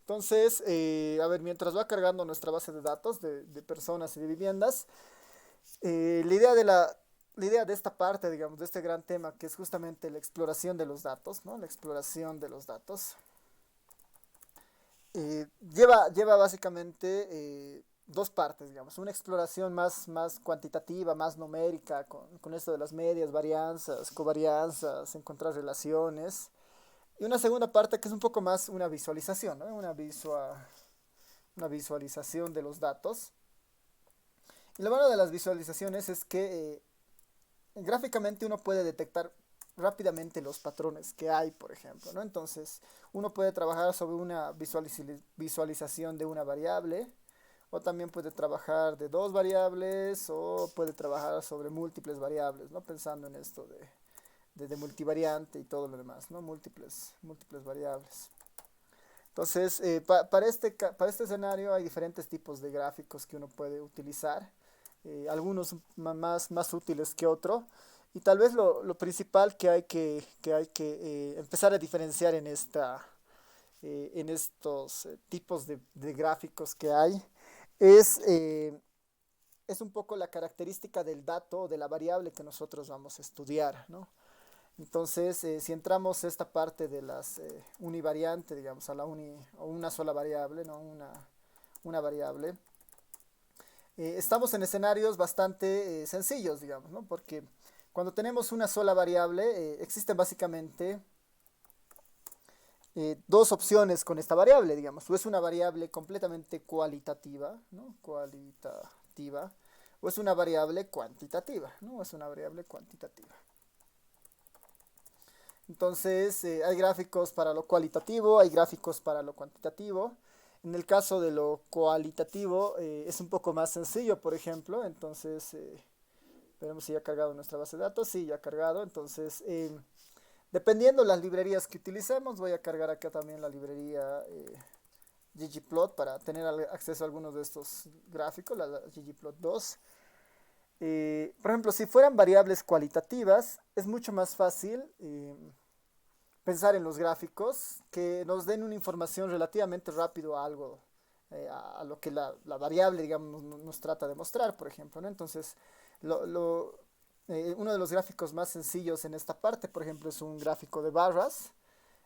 Entonces, a ver, mientras va cargando nuestra base de datos de personas y de viviendas, la idea la idea de esta parte, digamos, de este gran tema, que es justamente la exploración de los datos, ¿no? La exploración de los datos, lleva básicamente dos partes, digamos. Una exploración más cuantitativa, más numérica, con esto de las medias, varianzas, covarianzas, encontrar relaciones. Y una segunda parte que es un poco más una visualización, ¿no? Una visualización de los datos. Y lo bueno de las visualizaciones es que gráficamente uno puede detectar rápidamente los patrones que hay, por ejemplo, ¿no? Entonces, uno puede trabajar sobre una visualización de una variable, o también puede trabajar de dos variables, o puede trabajar sobre múltiples variables, ¿no? Pensando en esto de multivariante y todo lo demás, ¿no? Múltiples variables. Entonces, para este escenario hay diferentes tipos de gráficos que uno puede utilizar, algunos más útiles que otros, y tal vez lo principal que hay que empezar a diferenciar en estos tipos de gráficos que hay es, es un poco la característica del dato o de la variable que nosotros vamos a estudiar, ¿no? Entonces, si entramos a esta parte de las univariante, digamos, o una sola variable, ¿no? Una variable, estamos en escenarios bastante sencillos, digamos, ¿no? Porque cuando tenemos una sola variable, existen básicamente dos opciones con esta variable, digamos. O es una variable completamente cualitativa, ¿no? Cualitativa, o es una variable cuantitativa, ¿no? Es una variable cuantitativa. Entonces, hay gráficos para lo cualitativo, hay gráficos para lo cuantitativo. En el caso de lo cualitativo, es un poco más sencillo, por ejemplo. Entonces, veremos si ya ha cargado nuestra base de datos. Sí, ya ha cargado. Entonces, dependiendo las librerías que utilicemos, voy a cargar acá también la librería ggplot para tener acceso a algunos de estos gráficos, la ggplot 2. Por ejemplo, si fueran variables cualitativas, es mucho más fácil pensar en los gráficos que nos den una información relativamente rápido a algo, a lo que la variable, digamos, nos trata de mostrar, por ejemplo, ¿no? Entonces, lo, lo, uno de los gráficos más sencillos en esta parte, por ejemplo, es un gráfico de barras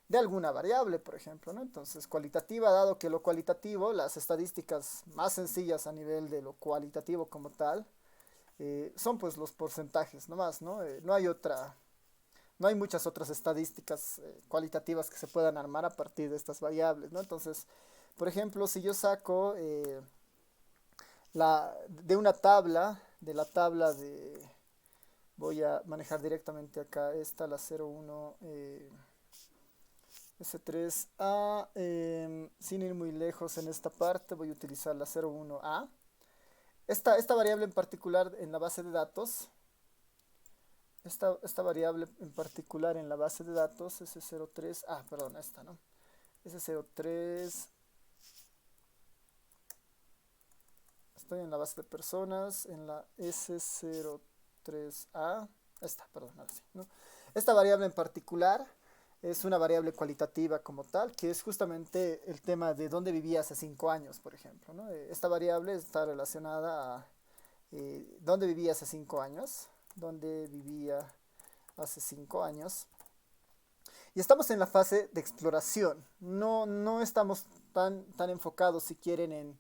de alguna variable, por ejemplo, ¿no? Entonces, cualitativa, dado que lo cualitativo, las estadísticas más sencillas a nivel de lo cualitativo como tal, son pues los porcentajes nomás, ¿no? No hay muchas otras estadísticas cualitativas que se puedan armar a partir de estas variables, ¿no? Entonces, por ejemplo, si yo saco de una tabla, de la tabla de, voy a manejar directamente acá esta, la 01 S3A, sin ir muy lejos en esta parte, voy a utilizar la 01A. Esta variable en particular en la base de datos, esta variable en particular en la base de datos, S03, perdón, esta, ¿no? S03, estoy en la base de personas, en la S03A, esta, perdón, ahora sí, ¿no? Esta variable en particular es una variable cualitativa como tal, que es justamente el tema de dónde vivía hace 5 años, por ejemplo, ¿no? Esta variable está relacionada a dónde vivía hace 5 años, dónde vivía hace 5 años. Y estamos en la fase de exploración. No estamos tan enfocados, si quieren, en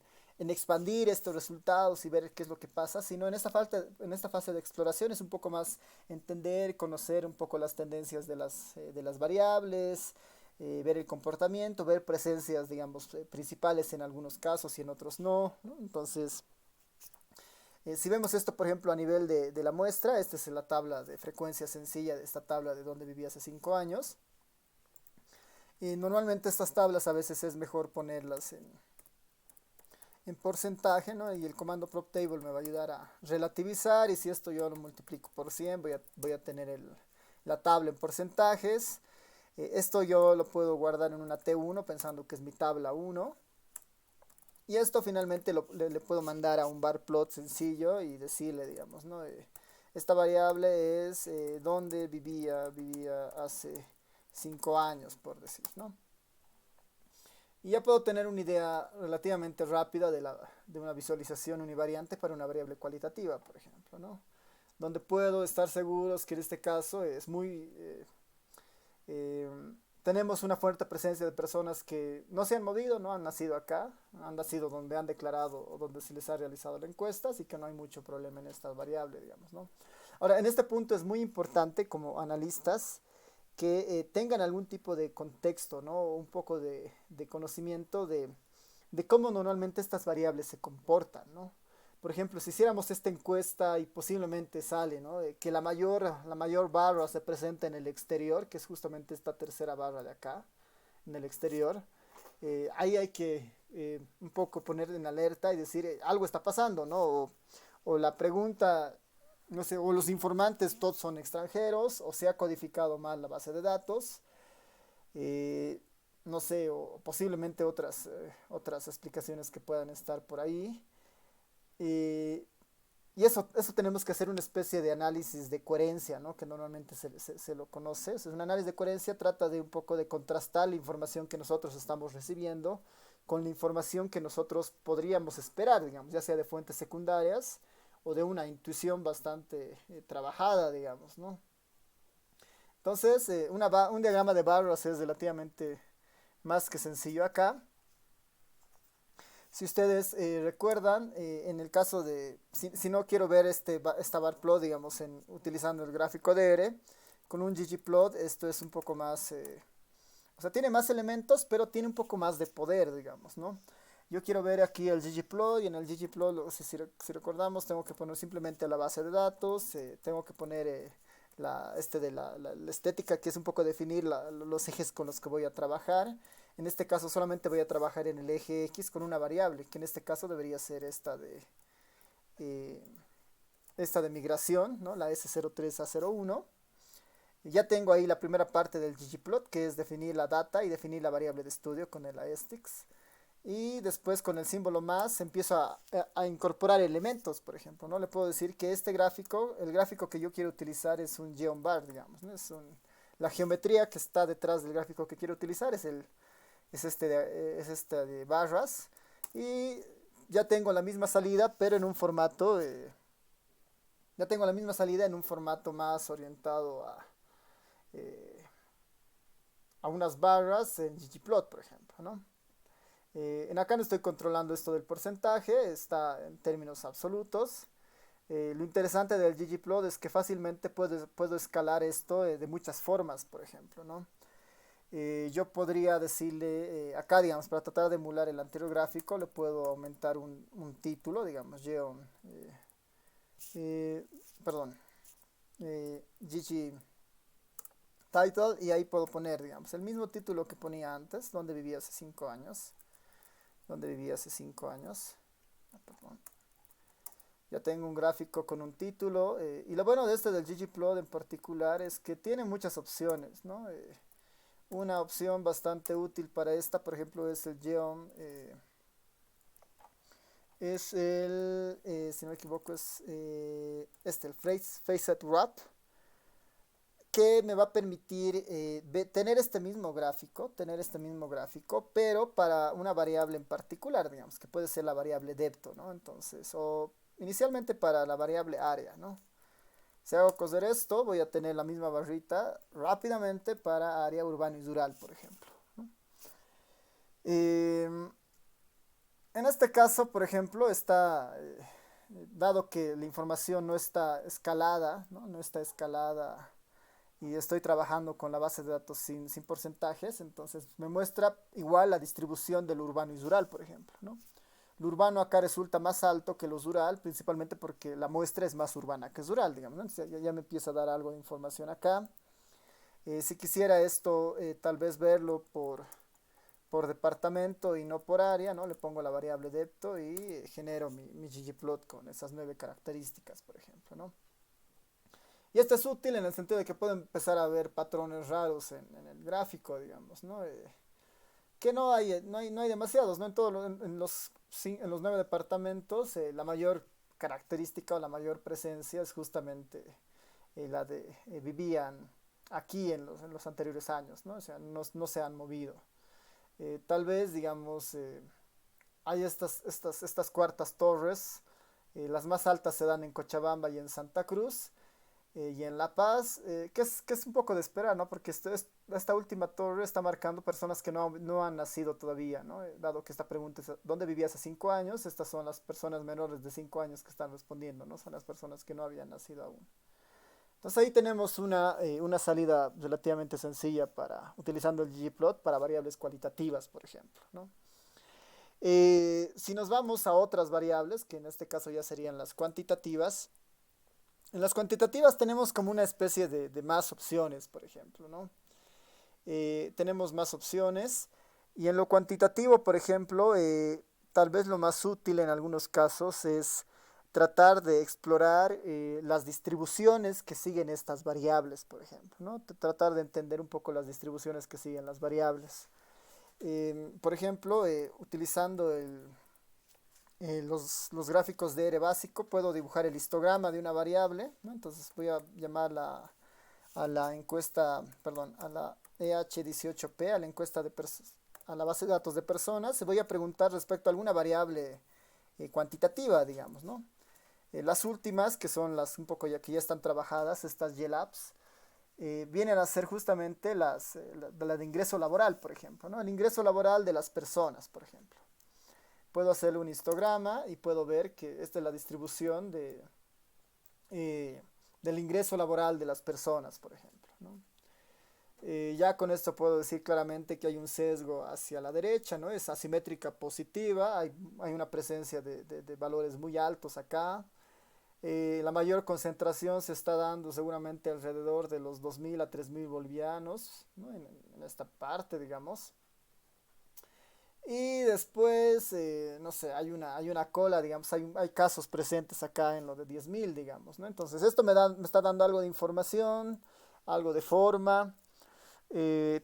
expandir estos resultados y ver qué es lo que pasa, sino en esta fase de exploración es un poco más entender, conocer un poco las tendencias de las variables, ver el comportamiento, ver presencias, digamos, principales en algunos casos y en otros no, ¿no? Entonces, si vemos esto, por ejemplo, a nivel de la muestra, esta es la tabla de frecuencia sencilla de esta tabla de donde vivía hace 5 años. Y normalmente estas tablas a veces es mejor ponerlas en porcentaje, ¿no? Y el comando proptable me va a ayudar a relativizar, y si esto yo lo multiplico por 100, voy a tener la tabla en porcentajes. Esto yo lo puedo guardar en una T1 pensando que es mi tabla 1. Y esto finalmente le puedo mandar a un bar plot sencillo y decirle, digamos, ¿no? Esta variable es donde vivía hace 5 años, por decir, ¿no? Y ya puedo tener una idea relativamente rápida de una visualización univariante para una variable cualitativa, por ejemplo, ¿no? Donde puedo estar seguros que en este caso es muy... eh, tenemos una fuerte presencia de personas que no se han movido, no han nacido acá, han nacido donde han declarado o donde se les ha realizado la encuesta, así que no hay mucho problema en esta variable, digamos, ¿no? Ahora, en este punto es muy importante como analistas que tengan algún tipo de contexto, ¿no? Un poco de conocimiento de cómo normalmente estas variables se comportan, ¿no? Por ejemplo, si hiciéramos esta encuesta y posiblemente sale, ¿no? Que la mayor barra se presenta en el exterior, que es justamente esta tercera barra de acá, en el exterior, ahí hay que un poco poner en alerta y decir, algo está pasando, ¿no? O la pregunta, no sé, o los informantes todos son extranjeros, o se ha codificado mal la base de datos, eh, no sé, o posiblemente otras explicaciones que puedan estar por ahí. Eh, y eso tenemos que hacer una especie de análisis de coherencia, ¿no? Que normalmente se lo conoce. Es un análisis de coherencia, trata de un poco de contrastar la información que nosotros estamos recibiendo con la información que nosotros podríamos esperar, digamos, ya sea de fuentes secundarias o de una intuición bastante trabajada, digamos, ¿no? Entonces, un diagrama de barras es relativamente más que sencillo acá. Si ustedes recuerdan, en el caso de, si no quiero ver esta bar plot, digamos, utilizando el gráfico de R, con un ggplot, esto es un poco más, o sea, tiene más elementos, pero tiene un poco más de poder, digamos, ¿no? Yo quiero ver aquí el ggplot y en el ggplot, si recordamos, tengo que poner simplemente la base de datos, tengo que poner la estética, que es un poco definir los ejes con los que voy a trabajar. En este caso solamente voy a trabajar en el eje X con una variable, que en este caso debería ser eh, esta de migración, ¿no? La S03A01. Ya tengo ahí la primera parte del ggplot, que es definir la data y definir la variable de estudio con el aestix. Y después con el símbolo más empiezo a incorporar elementos, por ejemplo, ¿no? Le puedo decir que este gráfico, el gráfico que yo quiero utilizar es un geobar, digamos, ¿no? La geometría que está detrás del gráfico que quiero utilizar es esta de barras. Y ya tengo la misma salida, pero en un formato, ya tengo la misma salida en un formato más orientado eh, a unas barras en ggplot, por ejemplo, ¿no? En acá no estoy controlando esto del porcentaje, está en términos absolutos. Lo interesante del ggplot es que fácilmente puedo escalar esto de muchas formas, por ejemplo, ¿no? Yo podría decirle, acá digamos, para tratar de emular el anterior gráfico, le puedo aumentar un título, digamos, eh, perdón, gg title, y ahí puedo poner, digamos, el mismo título que ponía antes, donde vivía hace 5 años. Donde vivía hace 5 años. Perdón. Ya tengo un gráfico con un título. Y lo bueno de este del ggplot en particular es que tiene muchas opciones, ¿no? Una opción bastante útil para esta, por ejemplo, es el geom. Si no me equivoco, es el facet wrap, que me va a permitir tener este mismo gráfico, pero para una variable en particular, digamos, que puede ser la variable depto, ¿no? Entonces, o inicialmente para la variable área, ¿no? Si hago coser esto, voy a tener la misma barrita rápidamente para área urbano y rural, por ejemplo, ¿no? En este caso, por ejemplo, dado que la información no está escalada, ¿no? No está escalada y estoy trabajando con la base de datos sin porcentajes, entonces me muestra igual la distribución del urbano y rural, por ejemplo, ¿no? Lo urbano acá resulta más alto que lo rural, principalmente porque la muestra es más urbana que rural, digamos, ¿no? Entonces ya me empieza a dar algo de información acá. Si quisiera esto, tal vez verlo por departamento y no por área, ¿no? Le pongo la variable depto y genero mi ggplot con esas 9 características, por ejemplo, ¿no? Y esto es útil en el sentido de que puedo empezar a ver patrones raros en el gráfico, digamos, ¿no? Que no hay demasiados, ¿no? En los 9 departamentos, la mayor característica o la mayor presencia es justamente la de vivían aquí en los anteriores años, ¿no? O sea, no se han movido. Tal vez, digamos, hay estas cuartas torres, las más altas se dan en Cochabamba y en Santa Cruz, y en La Paz, que es un poco de esperar, ¿no? Porque esta última torre está marcando personas que no han nacido todavía, ¿no? Dado que esta pregunta es, ¿dónde vivías hace 5 años? Estas son las personas menores de 5 años que están respondiendo, ¿no? Son las personas que no habían nacido aún. Entonces ahí tenemos una salida relativamente sencilla utilizando el ggplot para variables cualitativas, por ejemplo, ¿no? Si nos vamos a otras variables, que en este caso ya serían las cuantitativas, en las cuantitativas tenemos como una especie de más opciones, por ejemplo, ¿no? Tenemos más opciones y en lo cuantitativo, por ejemplo, tal vez lo más útil en algunos casos es tratar de explorar las distribuciones que siguen estas variables, por ejemplo, ¿no? Tratar de entender un poco las distribuciones que siguen las variables. Por ejemplo, utilizando los gráficos de R básico, puedo dibujar el histograma de una variable, ¿no? Entonces voy a llamarla a la encuesta, perdón, a la EH18P, a la a la base de datos de personas, se voy a preguntar respecto a alguna variable cuantitativa, digamos, ¿no? Las últimas, que son las un poco ya que ya están trabajadas, estas YLabs, vienen a ser justamente la de ingreso laboral, por ejemplo, ¿no? El ingreso laboral de las personas, por ejemplo. Puedo hacerle un histograma y puedo ver que esta es la distribución eh, del ingreso laboral de las personas, por ejemplo, ¿no? Ya con esto puedo decir claramente que hay un sesgo hacia la derecha, ¿no? Es asimétrica positiva, hay una presencia de valores muy altos acá. La mayor concentración se está dando seguramente alrededor de los 2.000 a 3.000 bolivianos, ¿no? En esta parte, digamos. Y después, no sé, hay una cola, digamos, hay casos presentes acá en lo de 10.000, digamos, ¿no? Entonces, esto me está dando algo de información, algo de forma.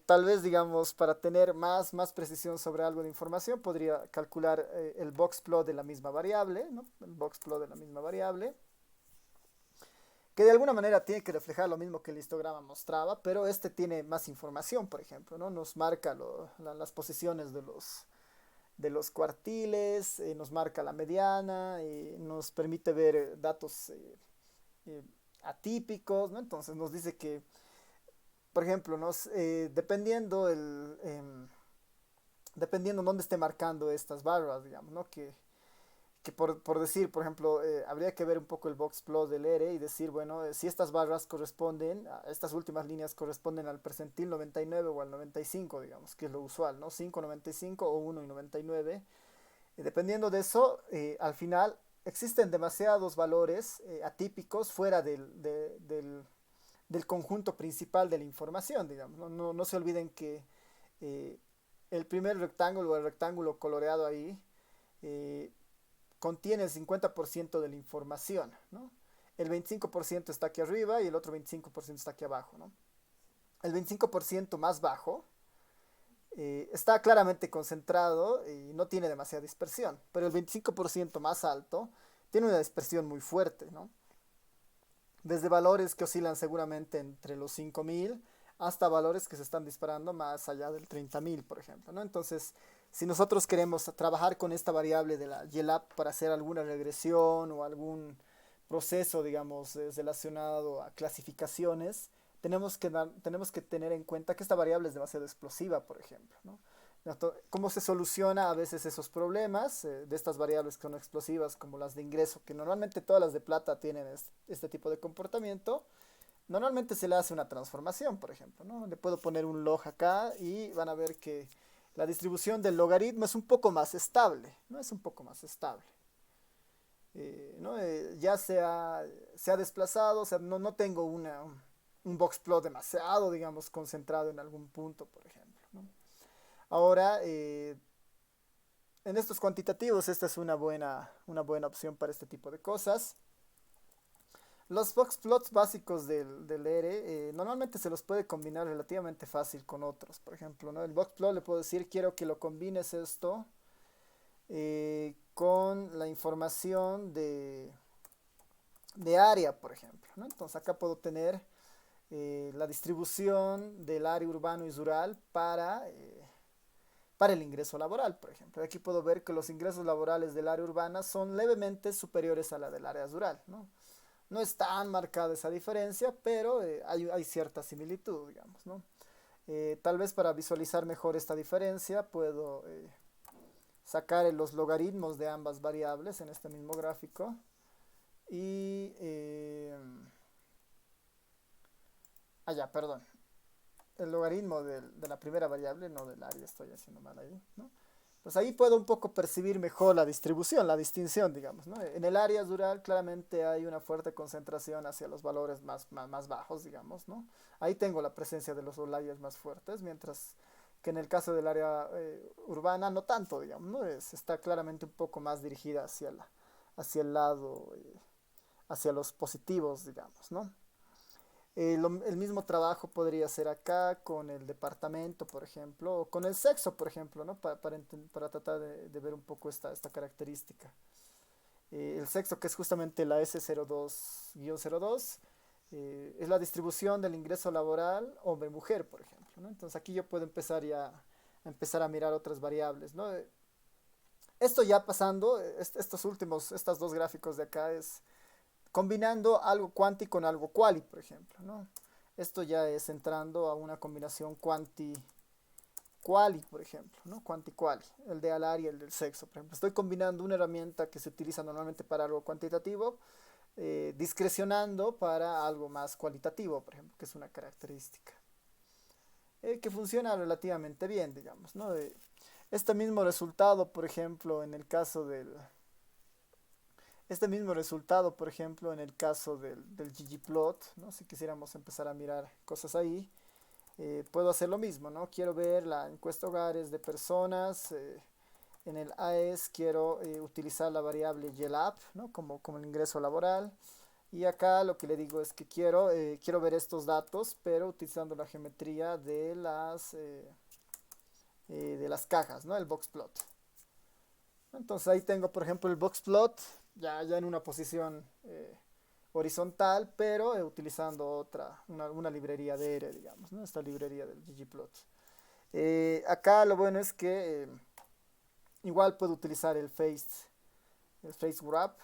Tal vez, digamos, para tener más precisión sobre algo de información, podría calcular el boxplot de la misma variable, ¿no? El boxplot de la misma variable, que de alguna manera tiene que reflejar lo mismo que el histograma mostraba, pero este tiene más información, por ejemplo, ¿no? Nos marca las posiciones de los cuartiles, nos marca la mediana, nos permite ver datos eh, atípicos, ¿no? Entonces nos dice que, por ejemplo, dependiendo dónde esté marcando estas barras, digamos, ¿no? Que por decir, por ejemplo, habría que ver un poco el boxplot del ERE y decir, bueno, si estas barras corresponden, estas últimas líneas corresponden al percentil 99 o al 95, digamos, que es lo usual, ¿no? 5,95 o 1,99. Dependiendo de eso, al final existen demasiados valores atípicos fuera del conjunto principal de la información, digamos. No se olviden que eh, el primer rectángulo o el rectángulo coloreado ahí eh, contiene el 50% de la información, ¿no? El 25% está aquí arriba y el otro 25% está aquí abajo, ¿no? El 25% más bajo está claramente concentrado y no tiene demasiada dispersión, pero el 25% más alto tiene una dispersión muy fuerte, ¿no? Desde valores que oscilan seguramente entre los 5.000 hasta valores que se están disparando más allá del 30.000, por ejemplo, ¿no? Entonces, si nosotros queremos trabajar con esta variable de la YLAB para hacer alguna regresión o algún proceso, digamos, relacionado a clasificaciones, tenemos que tener en cuenta que esta variable es demasiado explosiva, por ejemplo, ¿no? ¿Cómo se soluciona a veces esos problemas de estas variables que son explosivas, como las de ingreso, que normalmente todas las de plata tienen este tipo de comportamiento? Normalmente se le hace una transformación, por ejemplo, ¿no? Le puedo poner un log acá y van a ver que la distribución del logaritmo es un poco más estable, ¿no? Es un poco más estable. ¿No? Ya se ha desplazado, o sea, no tengo un boxplot demasiado, digamos, concentrado en algún punto, por ejemplo, ¿no? Ahora, en estos cuantitativos, esta es una buena opción para este tipo de cosas. Los boxplots básicos del ERE normalmente se los puede combinar relativamente fácil con otros. Por ejemplo, ¿no? El boxplot le puedo decir, quiero que lo combines esto con la información de área, por ejemplo, ¿no? Entonces acá puedo tener la distribución del área urbano y rural para el ingreso laboral, por ejemplo. Aquí puedo ver que los ingresos laborales del área urbana son levemente superiores a la del área rural, ¿no? No es tan marcada esa diferencia, pero hay cierta similitud, digamos, ¿no? Tal vez para visualizar mejor esta diferencia puedo sacar los logaritmos de ambas variables en este mismo gráfico y... perdón. El logaritmo de la primera variable, no del área, estoy haciendo mal ahí, ¿no? Pues ahí puedo un poco percibir mejor la distribución, la distinción, digamos, ¿no? En el área rural claramente hay una fuerte concentración hacia los valores más bajos, digamos, ¿no? Ahí tengo la presencia de los áreas más fuertes, mientras que en el caso del área urbana no tanto, digamos, ¿no? Está claramente un poco más dirigida hacia el lado, hacia los positivos, digamos, ¿no? El mismo trabajo podría ser acá con el departamento, por ejemplo, o con el sexo, por ejemplo, ¿no? Para tratar de ver un poco esta característica. El sexo, que es justamente la S02-02, es la distribución del ingreso laboral hombre-mujer, por ejemplo, ¿no? Entonces aquí yo puedo empezar ya a empezar a mirar otras variables, ¿no? Esto ya pasando, estas dos gráficos de acá es combinando algo quanti con algo quali, por ejemplo, ¿no? Esto ya es entrando a una combinación quanti-quali, por ejemplo, ¿no? Quanti-quali, el de alar y el del sexo, por ejemplo. Estoy combinando una herramienta que se utiliza normalmente para algo cuantitativo, discrecionando para algo más cualitativo, por ejemplo, que es una característica. Que funciona relativamente bien, digamos, ¿no? Este mismo resultado, por ejemplo, en el caso del, este mismo resultado, por ejemplo, en el caso del ggplot, ¿no? Si quisiéramos empezar a mirar cosas ahí, puedo hacer lo mismo, ¿no? Quiero ver la encuesta hogares de personas, en el AES quiero utilizar la variable YLAB, ¿no? Como el ingreso laboral, y acá lo que le digo es que quiero ver estos datos, pero utilizando la geometría de las cajas, ¿no? El boxplot. Entonces ahí tengo, por ejemplo, el boxplot ya en una posición horizontal, pero utilizando una librería de R, digamos, ¿no? Esta librería del ggplot. Acá lo bueno es que igual puedo utilizar el face wrap.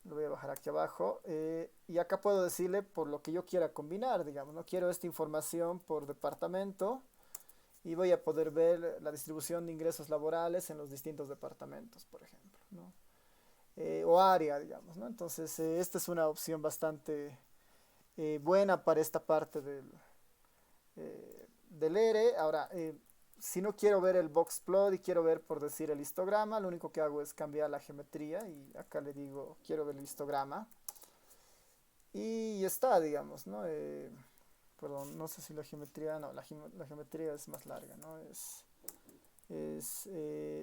Lo voy a bajar aquí abajo. Y acá puedo decirle por lo que yo quiera combinar, digamos, ¿no? Quiero esta información por departamento y voy a poder ver la distribución de ingresos laborales en los distintos departamentos, por ejemplo, ¿no? O área, digamos, ¿no? Entonces, esta es una opción bastante buena para esta parte del ERE. Ahora, si no quiero ver el boxplot y quiero ver, por decir, el histograma, lo único que hago es cambiar la geometría y acá le digo, quiero ver el histograma. Y está, digamos, ¿no? Perdón, no sé si la geometría, no, la geometría es más larga, ¿no? Es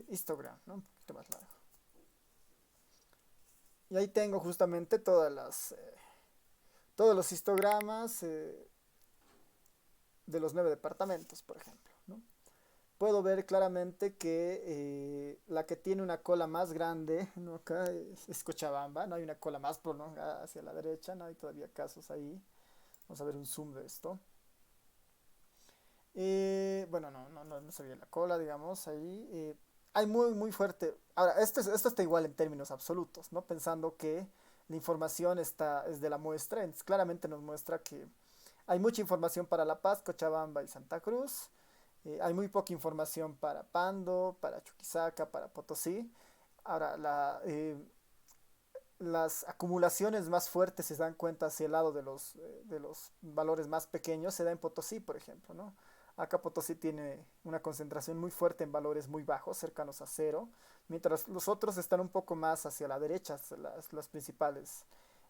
histogram, ¿no? Un poquito más largo. Y ahí tengo justamente todos los histogramas de los 9 departamentos, por ejemplo, ¿no? Puedo ver claramente que la que tiene una cola más grande, ¿no? Acá es Cochabamba, no hay una cola más prolongada hacia la derecha, no hay todavía casos ahí. Vamos a ver un zoom de esto. Bueno, no se ve la cola, digamos, ahí. Hay muy fuerte. Ahora, esto está igual en términos absolutos, ¿no? Pensando que la información es de la muestra, entonces claramente nos muestra que hay mucha información para La Paz, Cochabamba y Santa Cruz. Hay muy poca información para Pando, para Chuquisaca, para Potosí. Ahora, las acumulaciones más fuertes se dan cuenta hacia el lado de los valores más pequeños, se da en Potosí, por ejemplo, ¿no? Acá Potosí tiene una concentración muy fuerte en valores muy bajos, cercanos a cero, mientras los otros están un poco más hacia la derecha,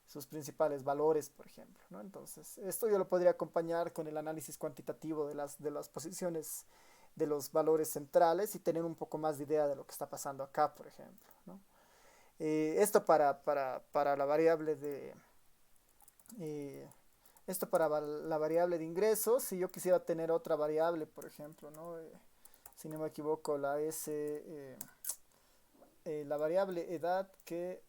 sus principales valores, por ejemplo, ¿no? Entonces, esto yo lo podría acompañar con el análisis cuantitativo de las posiciones de los valores centrales y tener un poco más de idea de lo que está pasando acá, por ejemplo, ¿no? Esto para la variable eh, esto para la variable de ingresos. Si yo quisiera tener otra variable, por ejemplo, ¿no? Si no me equivoco, la variable edad, que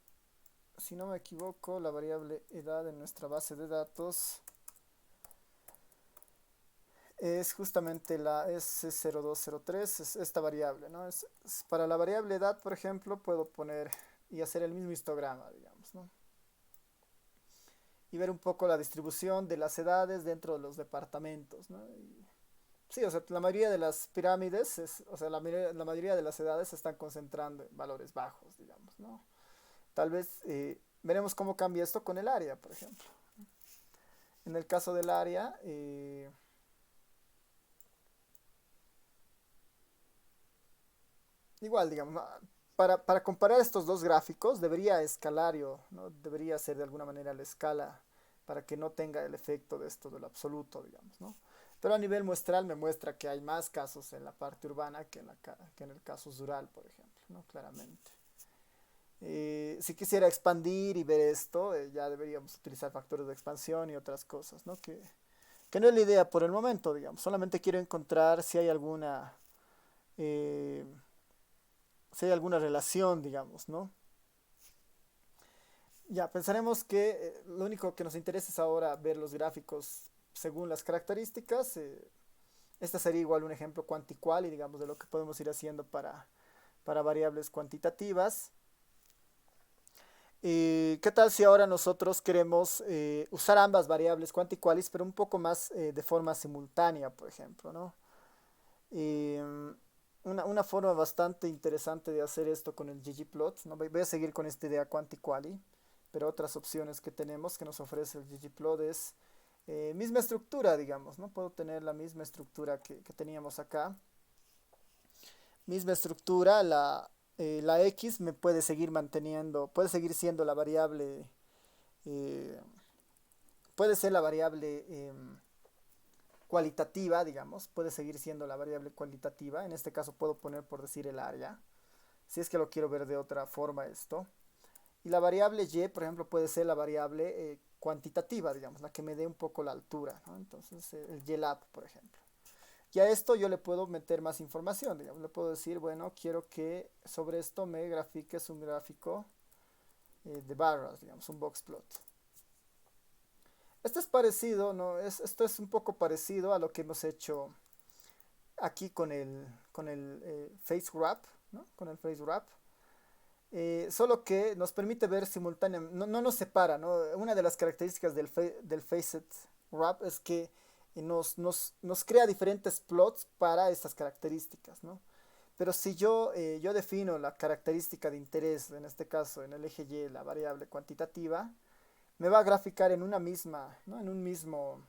si no me equivoco, la variable edad en nuestra base de datos es justamente la S0203, es esta variable, ¿no? Para la variable edad, por ejemplo, puedo poner y hacer el mismo histograma, digamos, ¿no? Y ver un poco la distribución de las edades dentro de los departamentos, ¿no? Sí, o sea, la mayoría de las pirámides, o sea, la mayoría de las edades se están concentrando en valores bajos, digamos, ¿no? Tal vez veremos cómo cambia esto con el área, por ejemplo. En el caso del área, igual, digamos, ¿no? Para comparar estos dos gráficos, debería escalario, ¿no? Debería ser de alguna manera la escala para que no tenga el efecto de esto del absoluto, digamos, ¿no? Pero a nivel muestral me muestra que hay más casos en la parte urbana que en el caso rural, por ejemplo, ¿no? Claramente. Si quisiera expandir y ver esto, ya deberíamos utilizar factores de expansión y otras cosas, ¿no? Que no es la idea por el momento, digamos. Solamente quiero encontrar eh, si hay alguna relación, digamos, ¿no? Ya, pensaremos que lo único que nos interesa es ahora ver los gráficos según las características. Este sería igual un ejemplo cuanticual y digamos de lo que podemos ir haciendo para variables cuantitativas. ¿Qué tal si ahora nosotros queremos usar ambas variables cuanticualis, pero un poco más de forma simultánea, por ejemplo, ¿no? Y, una forma bastante interesante de hacer esto con el ggplot, ¿no? Voy a seguir con esta idea quantiquali, pero otras opciones que tenemos que nos ofrece el ggplot es misma estructura, digamos, ¿no? Puedo tener la misma estructura que teníamos acá. Misma estructura, la x me puede seguir manteniendo, puede seguir siendo la variable, eh, puede ser la variable cualitativa, digamos, puede seguir siendo la variable cualitativa. En este caso puedo poner por decir el área, si es que lo quiero ver de otra forma esto. Y la variable y, por ejemplo, puede ser la variable cuantitativa, digamos, la que me dé un poco la altura, ¿no? Entonces, el YLAB, por ejemplo. Y a esto yo le puedo meter más información, digamos, le puedo decir, bueno, quiero que sobre esto me grafiques un gráfico de barras, digamos, un box plot. Esto es parecido, ¿no? Esto es un poco parecido a lo que hemos hecho aquí con el face wrap, ¿no? Con el face wrap. Solo que nos permite ver simultáneamente, no nos separa, ¿no? Una de las características del Facet Wrap es que nos crea diferentes plots para estas características, ¿no? Pero si yo defino la característica de interés, en este caso en el eje Y, la variable cuantitativa, me va a graficar en una misma, ¿no? En un mismo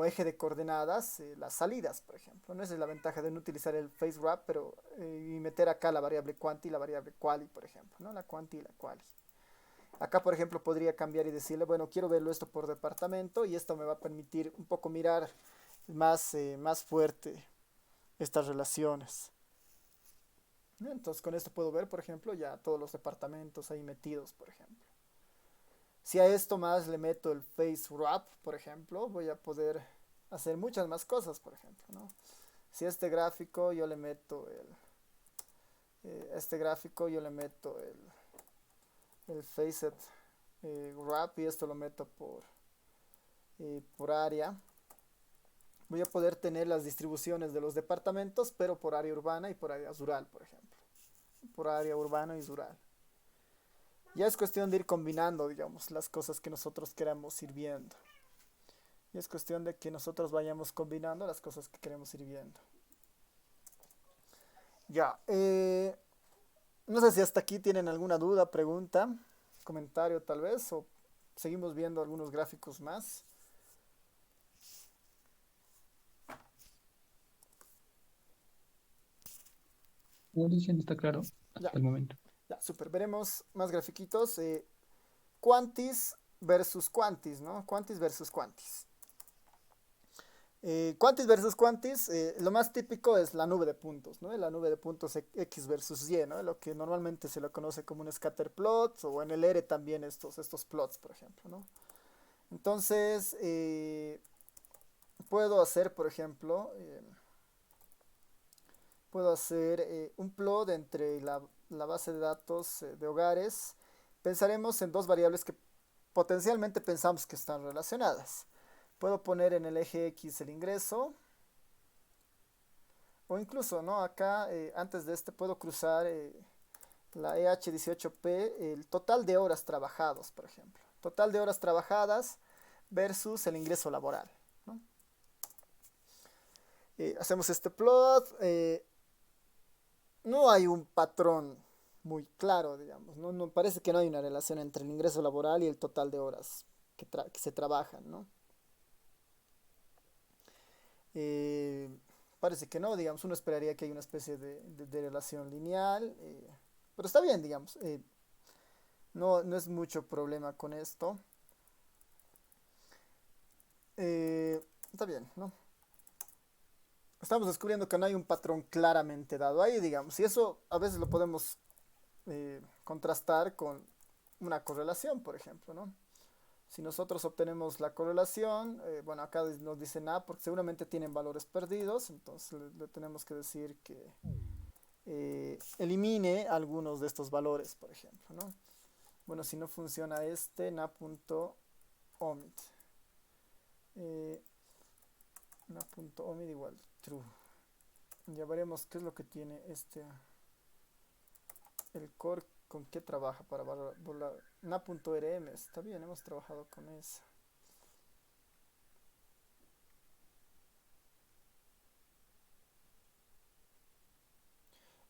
eje de coordenadas las salidas, por ejemplo, ¿no? Esa es la ventaja de no utilizar el face wrap, pero y meter acá la variable quanti y la variable quali, por ejemplo, ¿no? La quanti y la quali. Acá, por ejemplo, podría cambiar y decirle, bueno, quiero verlo esto por departamento y esto me va a permitir un poco mirar más fuerte estas relaciones, ¿no? Entonces, con esto puedo ver, por ejemplo, ya todos los departamentos ahí metidos, por ejemplo. Si a esto más le meto el face wrap, por ejemplo, voy a poder hacer muchas más cosas, por ejemplo, ¿no? Si a este gráfico yo le meto este gráfico yo le meto el facet wrap y esto lo meto por área, voy a poder tener las distribuciones de los departamentos, pero por área urbana y por área rural, por ejemplo. Por área urbana y rural. Ya es cuestión de ir combinando, digamos, las cosas que nosotros queramos ir viendo. Y es cuestión de que nosotros vayamos combinando las cosas que queremos ir viendo. Ya. No sé si hasta aquí tienen alguna duda, pregunta, comentario tal vez, o seguimos viendo algunos gráficos más. Como dicen, está claro Ya, hasta el momento. ya, super. Veremos más grafiquitos. Quantis versus quantis, ¿no? Quantis versus quantis. Quantis versus quantis, lo más típico es la nube de puntos, ¿no? La nube de puntos X versus Y, ¿no? Lo que normalmente se lo conoce como un scatter plot o en el R también estos plots, por ejemplo, ¿no? Entonces, puedo hacer, por ejemplo, puedo hacer un plot entre la base de datos de hogares. Pensaremos en dos variables que potencialmente pensamos que están relacionadas. Puedo poner en el eje X el ingreso. O incluso, ¿no? Acá, antes de este, puedo cruzar la EH18P, el total de horas trabajadas, por ejemplo. Total de horas trabajadas versus el ingreso laboral, ¿no? Hacemos este plot. No hay un patrón muy claro, digamos, ¿no? Parece que no hay una relación entre el ingreso laboral y el total de horas que se trabajan, ¿no? Eh, Parece que no, digamos, uno esperaría que haya una especie de relación lineal, pero está bien, digamos, no es mucho problema con esto. Está bien, ¿no? Estamos descubriendo que no hay un patrón claramente dado ahí, digamos, y eso a veces lo podemos contrastar con una correlación, por ejemplo, ¿no? Si nosotros obtenemos la correlación, bueno, acá nos dicen A porque seguramente tienen valores perdidos, entonces le tenemos que decir que elimine algunos de estos valores, por ejemplo, ¿no? Bueno, si no funciona este, na.omit. Eh, na.omit igual true. Ya veremos qué es lo que tiene el core, con qué trabaja para volar. Na.rm, está bien, hemos trabajado con eso.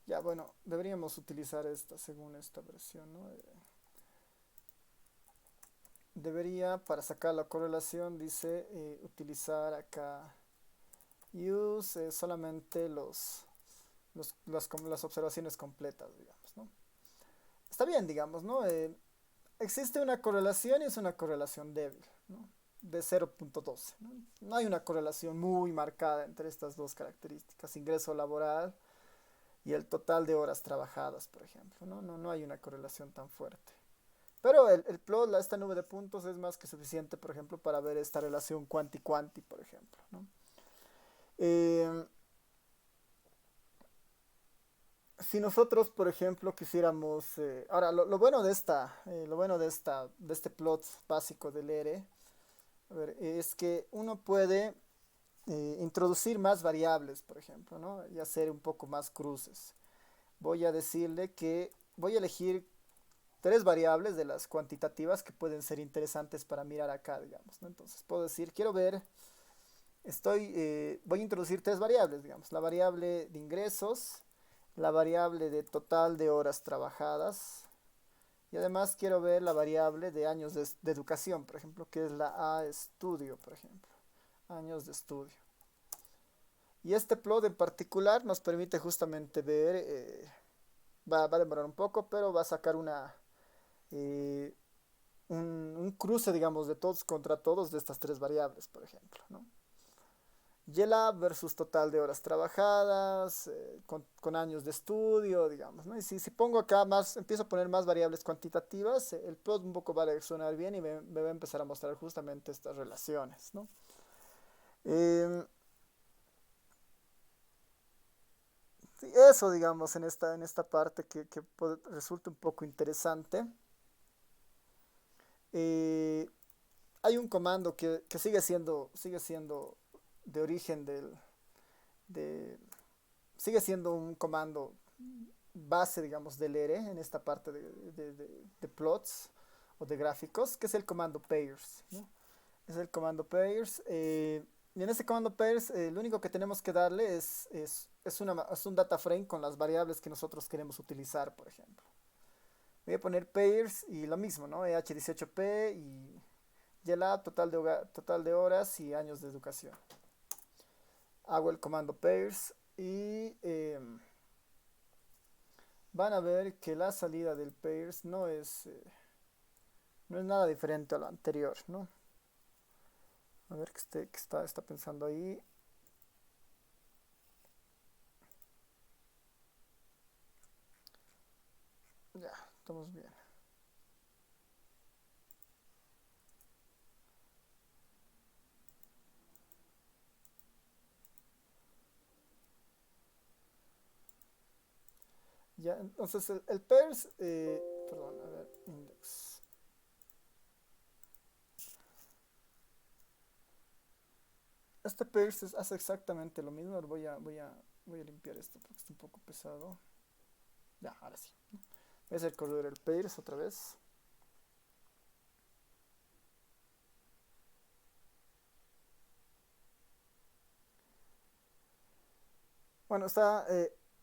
Ya, bueno, deberíamos utilizar esta según esta versión, ¿no? Debería, para sacar la correlación, dice utilizar acá use solamente las observaciones completas, digamos, ¿no? Está bien, digamos, ¿no? Existe una correlación y es una correlación débil, ¿no? De 0.12, ¿no? No hay una correlación muy marcada entre estas dos características, ingreso laboral y el total de horas trabajadas, por ejemplo, ¿no? No hay una correlación tan fuerte. Pero el plot, esta nube de puntos, es más que suficiente, por ejemplo, para ver esta relación cuanti-cuanti, por ejemplo, ¿no? Eh, si nosotros, por ejemplo, quisiéramos, ahora, lo bueno de de este plot básico del ERE, a ver, es que uno puede introducir más variables, por ejemplo, ¿no? Y hacer un poco más cruces. Voy a decirle que voy a elegir tres variables de las cuantitativas que pueden ser interesantes para mirar acá, digamos, ¿no? Entonces puedo decir, quiero ver, voy a introducir tres variables, digamos, la variable de ingresos, la variable de total de horas trabajadas y además quiero ver la variable de años de educación, por ejemplo, que es la A estudio, por ejemplo, años de estudio. Y este plot en particular nos permite justamente ver, va a demorar un poco, pero va a sacar eh, un cruce, digamos, de todos contra todos de estas tres variables, por ejemplo, ¿no? YLab versus total de horas trabajadas, con años de estudio, digamos, ¿no? Y si pongo acá más, empiezo a poner más variables cuantitativas, el plot un poco va a sonar bien y me va a empezar a mostrar justamente estas relaciones, ¿no? Eh, sí, eso, digamos, en esta parte que resulta un poco interesante. Eh, Hay un comando que sigue siendo de origen de, sigue siendo un comando base, digamos, del ERE en esta parte de plots o de gráficos, que es el comando pairs, ¿no? Es el comando pairs. Y en ese comando pairs, lo único que tenemos que darle es un data frame con las variables que nosotros queremos utilizar, por ejemplo. Voy a poner pairs y lo mismo, ¿no? EH18P y YLab, total de horas y años de educación. Hago el comando pairs y van a ver que la salida del pairs no es nada diferente a lo anterior, ¿no? A ver qué está pensando ahí. Ya, estamos bien. Ya, entonces el pairs, perdón, a ver, index. Este Pierce hace exactamente lo mismo. Ahora voy a limpiar esto porque está un poco pesado. Ya, ahora sí. Voy a hacer correr el Pierce otra vez. Bueno, es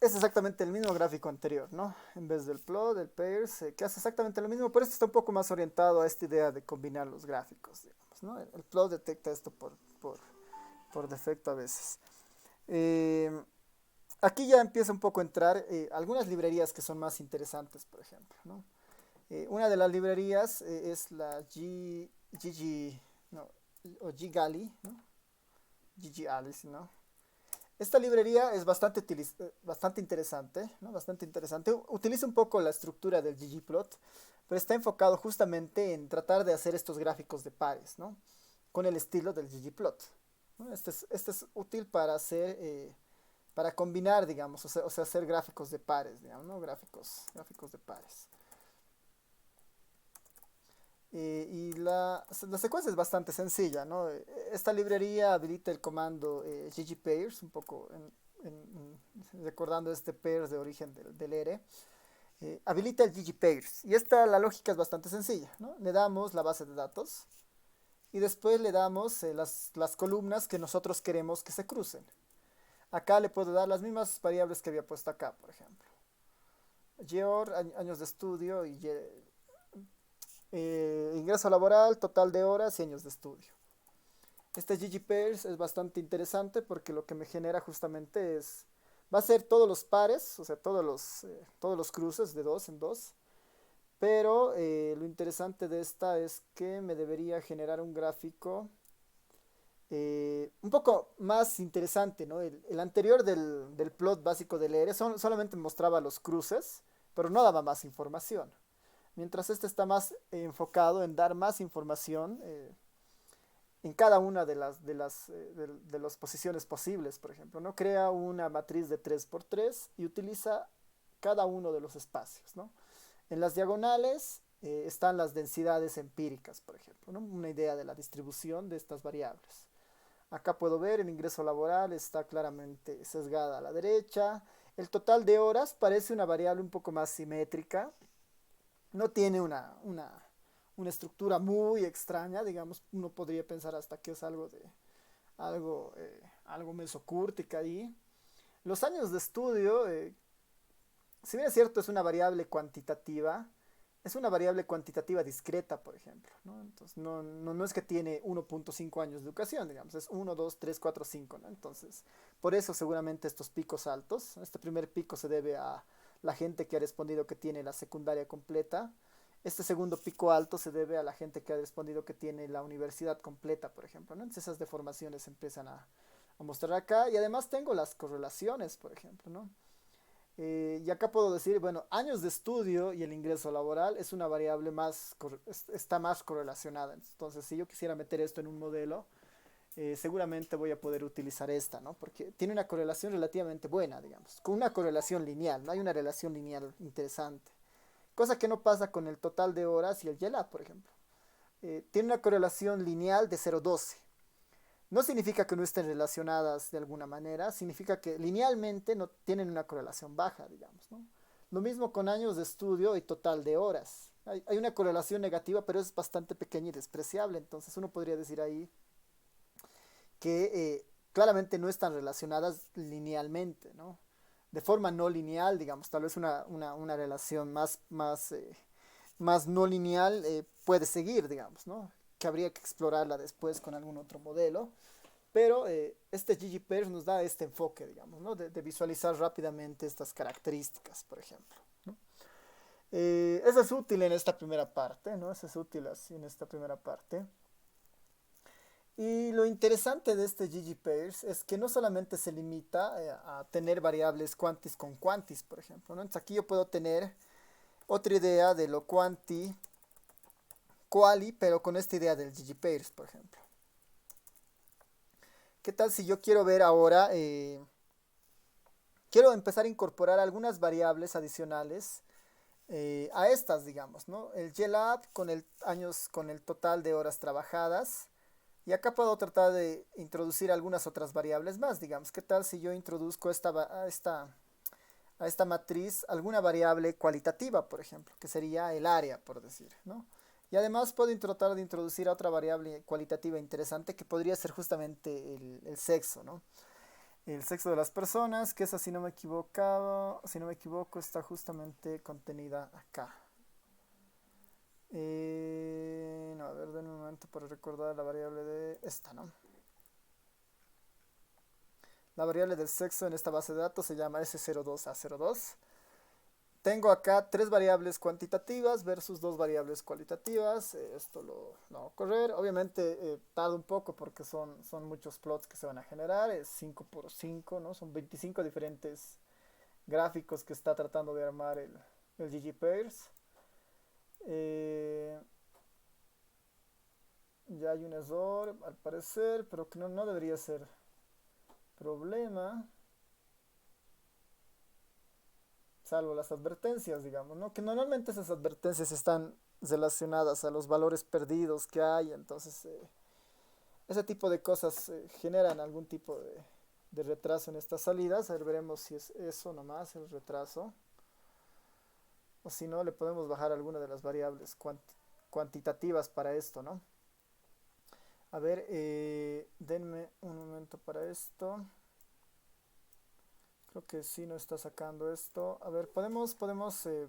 exactamente el mismo gráfico anterior, ¿no? En vez del plot, el pairs, que hace exactamente lo mismo, pero este está un poco más orientado a esta idea de combinar los gráficos, digamos, ¿no? El plot detecta esto por defecto a veces. Eh, Aquí ya empieza un poco a entrar algunas librerías que son más interesantes, por ejemplo, ¿no? Una de las librerías es la no, o Ggali, ¿no? Alice, ¿no? Esta librería es bastante interesante, ¿no? Bastante interesante. Utiliza un poco la estructura del ggplot, pero está enfocado justamente en tratar de hacer estos gráficos de pares, ¿no? Con el estilo del ggplot, ¿no? Este es útil para hacer, para combinar, digamos, o sea, hacer gráficos de pares, digamos, ¿no? Gráficos de pares. La secuencia es bastante sencilla, ¿no? Esta librería habilita el comando ggpairs, un poco recordando este pairs de origen del ERE. Habilita el ggpairs. Y la lógica es bastante sencilla, ¿no? Le damos la base de datos y después le damos las columnas que nosotros queremos que se crucen. Acá le puedo dar las mismas variables que había puesto acá, por ejemplo. Year, años de estudio y ingreso laboral, total de horas y años de estudio. Este ggpairs es bastante interesante porque lo que me genera justamente va a ser todos los pares, o sea, todos los cruces de dos en dos, pero lo interesante de esta es que me debería generar un gráfico un poco más interesante, ¿no? El anterior del plot básico del ERE solamente mostraba los cruces, pero no daba más información. Mientras este está más enfocado en dar más información en cada una de las posiciones posibles, por ejemplo, ¿no? Crea una matriz de 3x3 y utiliza cada uno de los espacios, ¿no? En las diagonales están las densidades empíricas, por ejemplo, ¿no? Una idea de la distribución de estas variables. Acá puedo ver el ingreso laboral está claramente sesgada a la derecha. El total de horas parece una variable un poco más simétrica. No tiene una estructura muy extraña, digamos, uno podría pensar hasta que es algo mesocúrtica ahí. Los años de estudio, si bien es cierto, es una variable cuantitativa, es una variable cuantitativa discreta, por ejemplo, ¿no? Entonces, no es que tiene 1.5 años de educación, digamos, es 1, 2, 3, 4, 5, ¿no? Entonces, por eso seguramente estos picos altos, este primer pico se debe a la gente que ha respondido que tiene la secundaria completa, este segundo pico alto se debe a la gente que ha respondido que tiene la universidad completa, por ejemplo, ¿no? Entonces esas deformaciones se empiezan a mostrar acá y además tengo las correlaciones, por ejemplo, ¿no? Y acá puedo decir, bueno, años de estudio y el ingreso laboral es una variable está más correlacionada. Entonces, si yo quisiera meter esto en un modelo, seguramente voy a poder utilizar esta, ¿no? Porque tiene una correlación relativamente buena, digamos, con una correlación lineal, no hay una relación lineal interesante. Cosa que no pasa con el total de horas y el YELA, por ejemplo. Tiene una correlación lineal de 0,12. No significa que no estén relacionadas de alguna manera, significa que linealmente no tienen una correlación baja, digamos, ¿no? Lo mismo con años de estudio y total de horas. Hay una correlación negativa, pero es bastante pequeña y despreciable. Entonces uno podría decir ahí que claramente no están relacionadas linealmente, ¿no? De forma no lineal, digamos, tal vez una relación más no lineal puede seguir, digamos, ¿no? Que habría que explorarla después con algún otro modelo. Pero este ggpairs nos da este enfoque, digamos, ¿no? De visualizar rápidamente estas características, por ejemplo, ¿no? Eso es útil en esta primera parte, ¿no? Eso es útil así en esta primera parte. Y lo interesante de este ggpairs es que no solamente se limita a tener variables quantis con quantis, por ejemplo, ¿no? Entonces aquí yo puedo tener otra idea de lo quanti quali, pero con esta idea del ggpairs, por ejemplo. ¿Qué tal si yo quiero ver ahora, quiero empezar a incorporar algunas variables adicionales a estas, digamos, ¿no? El YLAB con el total de horas trabajadas, Y acá puedo tratar de introducir algunas otras variables más, digamos. ¿Qué tal si yo introduzco a esta matriz alguna variable cualitativa, por ejemplo, que sería el área, por decir, ¿no? Y además puedo tratar de introducir otra variable cualitativa interesante que podría ser justamente el sexo, ¿no? El sexo de las personas, que esa si no me equivoco, está justamente contenida acá. No, a ver, denme un momento para recordar la variable de esta, ¿no? La variable del sexo en esta base de datos se llama S02A02. Tengo acá tres variables cuantitativas versus dos variables cualitativas. Esto lo hago correr. Obviamente tarda un poco porque son muchos plots que se van a generar. Es 5 por 5, ¿no? Son 25 diferentes gráficos que está tratando de armar el ggpairs. Eh, ya hay un error al parecer, pero que no debería ser problema. Salvo las advertencias, digamos, ¿no? Que normalmente esas advertencias están relacionadas a los valores perdidos que hay, entonces ese tipo de cosas generan algún tipo de retraso en estas salidas. A ver, veremos si es eso nomás, el retraso, o si no, le podemos bajar alguna de las variables cuantitativas para esto, ¿no? A ver, denme un momento para esto. Creo que sí no está sacando esto. A ver, podemos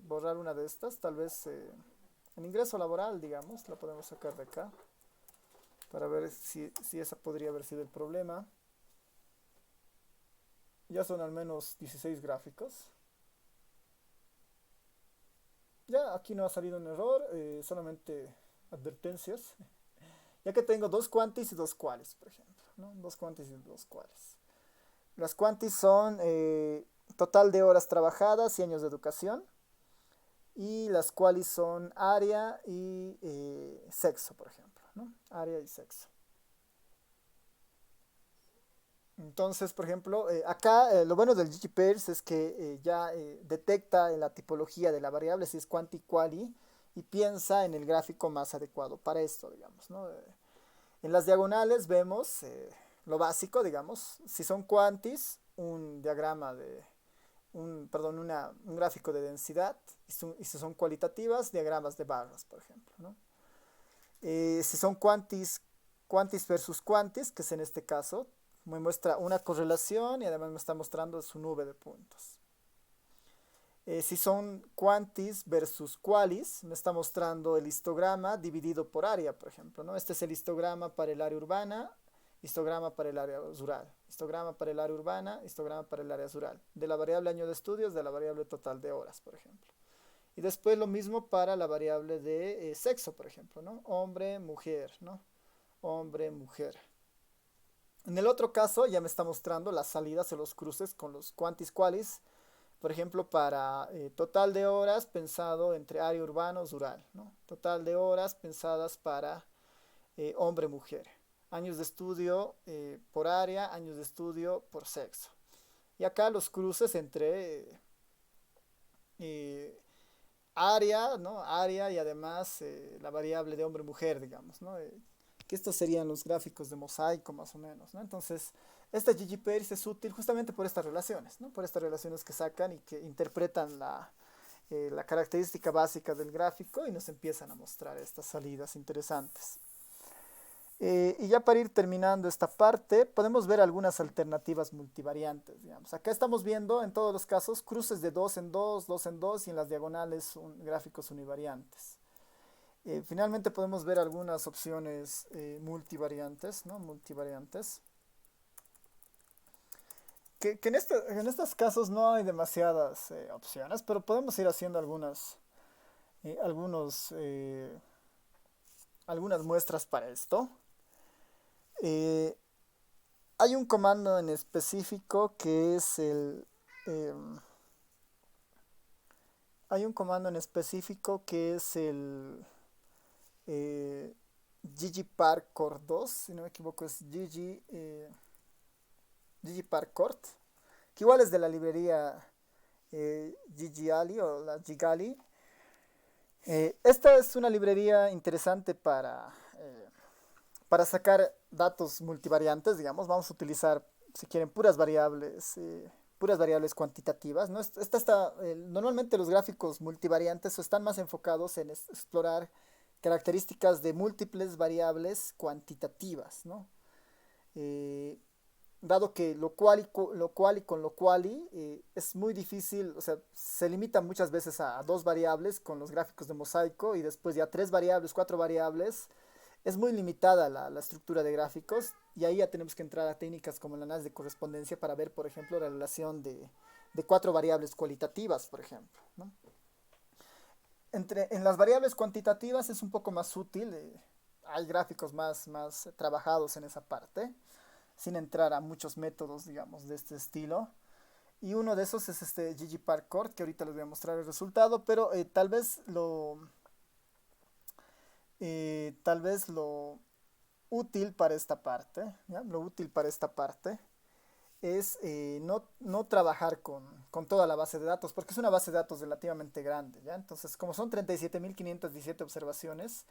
borrar una de estas. Tal vez en ingreso laboral, digamos, la podemos sacar de acá. Para ver si esa podría haber sido el problema. Ya son al menos 16 gráficos. Ya aquí no ha salido un error, solamente advertencias. Ya que tengo dos quantis y dos qualis, por ejemplo, ¿no? Dos quantis y dos qualis. Las quantis son total de horas trabajadas y años de educación. Y las cuales son área y sexo, por ejemplo, ¿no? Área y sexo. Entonces, por ejemplo, acá lo bueno del ggpairs es que ya detecta en la tipología de la variable si es quanti quali y piensa en el gráfico más adecuado para esto, digamos, ¿no? En las diagonales vemos lo básico, digamos, si son quantis, un diagrama de, perdón, un gráfico de densidad, y si son cualitativas, diagramas de barras, por ejemplo, ¿no? Si son quantis versus quantis, que es en este caso, me muestra una correlación y además me está mostrando su nube de puntos. Si son quantis versus qualis, me está mostrando el histograma dividido por área, por ejemplo, ¿no? Este es el histograma para el área urbana, histograma para el área rural, histograma para el área urbana, histograma para el área rural, de la variable año de estudios, de la variable total de horas, por ejemplo. Y después lo mismo para la variable de sexo, por ejemplo, ¿no? Hombre, mujer, ¿no? Hombre, mujer. En el otro caso ya me está mostrando las salidas o los cruces con los quantis qualis, por ejemplo, para total de horas pensado entre área urbano rural, ¿no? Total de horas pensadas para hombre-mujer. Años de estudio por área, años de estudio por sexo. Y acá los cruces entre área, ¿no? Área y además la variable de hombre-mujer, digamos, ¿no? Que estos serían los gráficos de mosaico más o menos, ¿no? Entonces, este ggpairs es útil justamente por estas relaciones, ¿no? Por estas relaciones que sacan y que interpretan la característica básica del gráfico y nos empiezan a mostrar estas salidas interesantes. Y ya para ir terminando esta parte, podemos ver algunas alternativas multivariantes, digamos. Acá estamos viendo en todos los casos cruces de 2 en 2, 2 en 2 y en las diagonales gráficos univariantes. Finalmente podemos ver algunas opciones multivariantes, ¿no? Multivariantes. Que en estos casos no hay demasiadas opciones, pero podemos ir haciendo algunas muestras para esto. Eh, Hay un comando en específico que es hay un comando en específico que es el eh, ggparcort2, si no me equivoco es ggparcort, que igual es de la librería ggali o la gigali. Esta es una librería interesante para sacar datos multivariantes, digamos, vamos a utilizar, si quieren, puras variables cuantitativas, ¿no? Normalmente los gráficos multivariantes están más enfocados en explorar características de múltiples variables cuantitativas, ¿no? Eh, Dado que lo cual y con lo cual es muy difícil, o sea, se limita muchas veces a dos variables con los gráficos de mosaico y después ya tres variables, cuatro variables. Es muy limitada la estructura de gráficos y ahí ya tenemos que entrar a técnicas como el análisis de correspondencia para ver, por ejemplo, la relación de cuatro variables cualitativas, por ejemplo, ¿no? En las variables cuantitativas es un poco más útil, hay gráficos más trabajados en esa parte sin entrar a muchos métodos, digamos, de este estilo. Y uno de esos es este ggparkour, que ahorita les voy a mostrar el resultado, pero tal vez lo útil para esta parte, ¿ya? Lo útil para esta parte es no trabajar con toda la base de datos, porque es una base de datos relativamente grande, ¿ya? Entonces, como son 37.517 observaciones,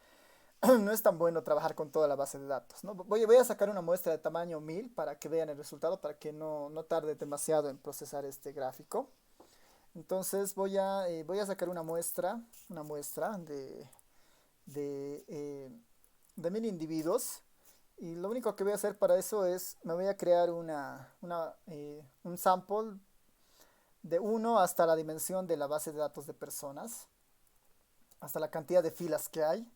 no es tan bueno trabajar con toda la base de datos, ¿no? Voy a sacar una muestra de tamaño 1000 para que vean el resultado, para que no tarde demasiado en procesar este gráfico. Entonces voy a sacar una muestra de, eh, de 1000 individuos. Y lo único que voy a hacer para eso es, me voy a crear un sample de uno hasta la dimensión de la base de datos de personas, hasta la cantidad de filas que hay.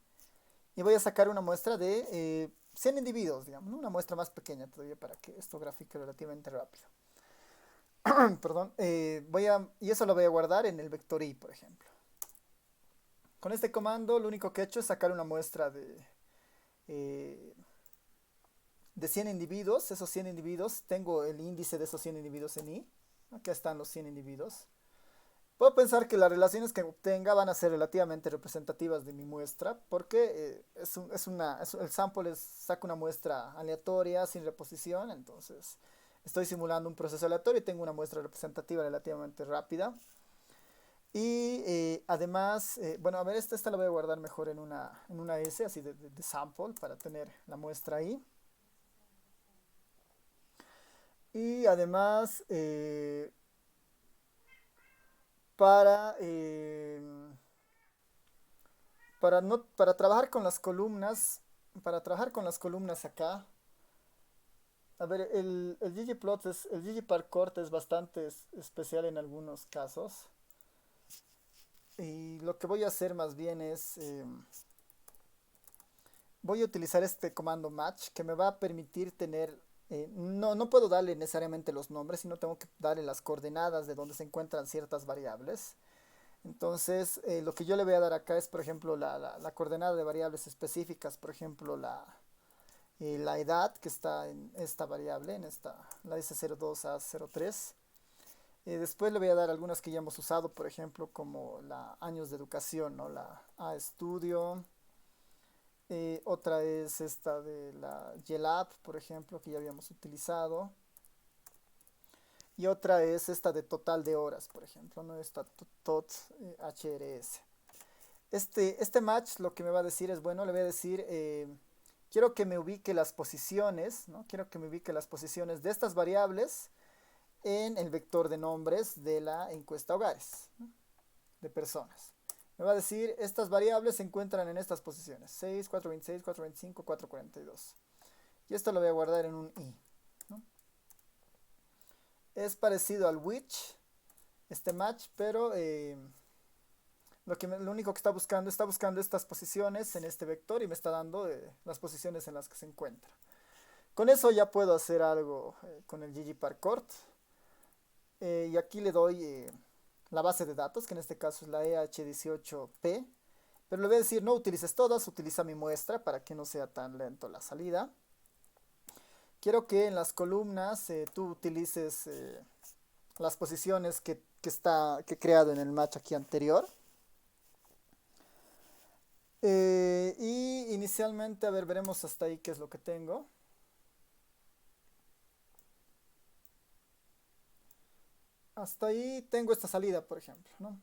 Y voy a sacar una muestra de 100 individuos, digamos, ¿no? Una muestra más pequeña todavía para que esto grafique relativamente rápido. Perdón, y eso lo voy a guardar en el vector i, por ejemplo. Con este comando lo único que he hecho es sacar una muestra eh, de 100 individuos. Esos 100 individuos, tengo el índice de esos 100 individuos en i. Acá están los 100 individuos. Puedo pensar que las relaciones que obtenga van a ser relativamente representativas de mi muestra, porque el sample saca una muestra aleatoria, sin reposición, entonces estoy simulando un proceso aleatorio y tengo una muestra representativa relativamente rápida. Y además, bueno, a ver, esta la voy a guardar mejor en una S, así de sample, para tener la muestra ahí. Y además, para... para trabajar con las columnas, acá, a ver, el ggparkour es bastante especial en algunos casos. Y lo que voy a hacer más bien es, voy a utilizar este comando match que me va a permitir tener, no puedo darle necesariamente los nombres, sino tengo que darle las coordenadas de donde se encuentran ciertas variables. Entonces, lo que yo le voy a dar acá es, por ejemplo, la coordenada de variables específicas, por ejemplo, la edad que está en esta variable, la S02 a 03. Después le voy a dar algunas que ya hemos usado, por ejemplo, como la años de educación, ¿no? La A estudio. Otra es esta de la YELAB, por ejemplo, que ya habíamos utilizado. Y otra es esta de total de horas, por ejemplo, ¿no? Esta tot HRS. Este match lo que me va a decir es, bueno, le voy a decir, quiero que me ubique las posiciones, ¿no? Quiero que me ubique las posiciones de estas variables en el vector de nombres de la encuesta hogares, ¿no? De personas. Me va a decir, estas variables se encuentran en estas posiciones, 6, 426, 425, 442. Y esto lo voy a guardar en un i, ¿no? Es parecido al which, este match, pero lo único que está buscando estas posiciones en este vector y me está dando las posiciones en las que se encuentra. Con eso ya puedo hacer algo con el ggparkour. Y aquí le doy la base de datos, que en este caso es la EH18P. Pero le voy a decir, no utilices todas, utiliza mi muestra para que no sea tan lento la salida. Quiero que en las columnas tú utilices las posiciones que he creado en el match aquí anterior. Y inicialmente, a ver, veremos hasta ahí qué es lo que tengo. Hasta ahí tengo esta salida, por ejemplo, ¿no?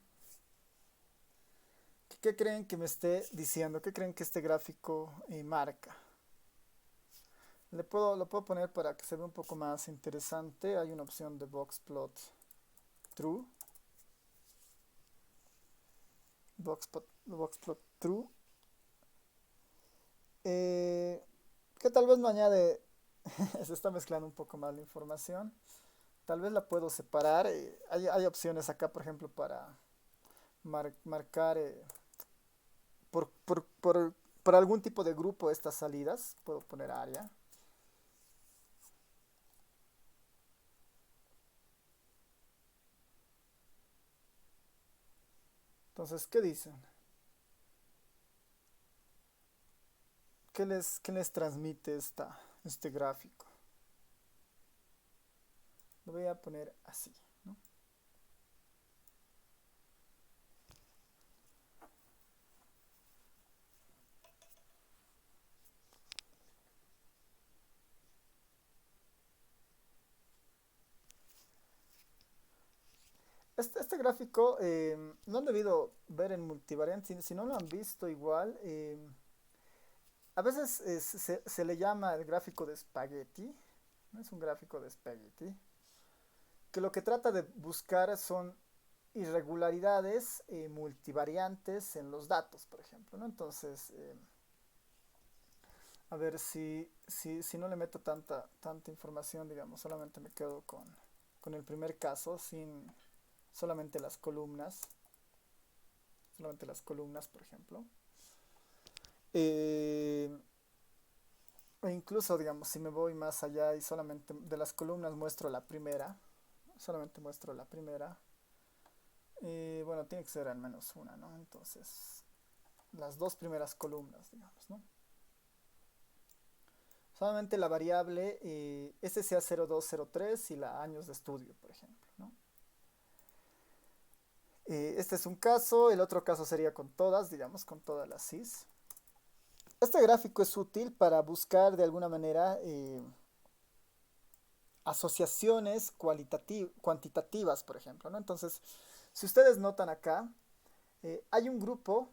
¿Qué creen que me esté diciendo? ¿Qué creen que este gráfico marca? Lo puedo poner para que se vea un poco más interesante. Hay una opción de boxplot true, boxplot true, eh, que tal vez no añade, se está mezclando un poco más la información. Tal vez la puedo separar. Hay opciones acá, por ejemplo, para marcar por algún tipo de grupo estas salidas. Puedo poner área. Entonces, ¿qué dicen? Qué les transmite este gráfico? Lo voy a poner así, ¿no? Este gráfico no han debido ver en multivariante, si no lo han visto igual, a veces se le llama el gráfico de espagueti, ¿no? Es un gráfico de espagueti, que lo que trata de buscar son irregularidades multivariantes en los datos, por ejemplo, ¿no? Entonces, a ver si no le meto tanta información, digamos, solamente me quedo con el primer caso, sin solamente las columnas, por ejemplo. Eh, o incluso, digamos, si me voy más allá y solamente de las columnas muestro la primera, solamente muestro la primera, bueno, tiene que ser al menos una, ¿no? Entonces, las dos primeras columnas, digamos, ¿no? Solamente la variable SCA0203 y la años de estudio, por ejemplo, ¿no? Este es un caso, el otro caso sería con todas, digamos, con todas las CIS. Este gráfico es útil para buscar de alguna manera asociaciones cuantitativas, por ejemplo, ¿no? Entonces, si ustedes notan acá, hay un grupo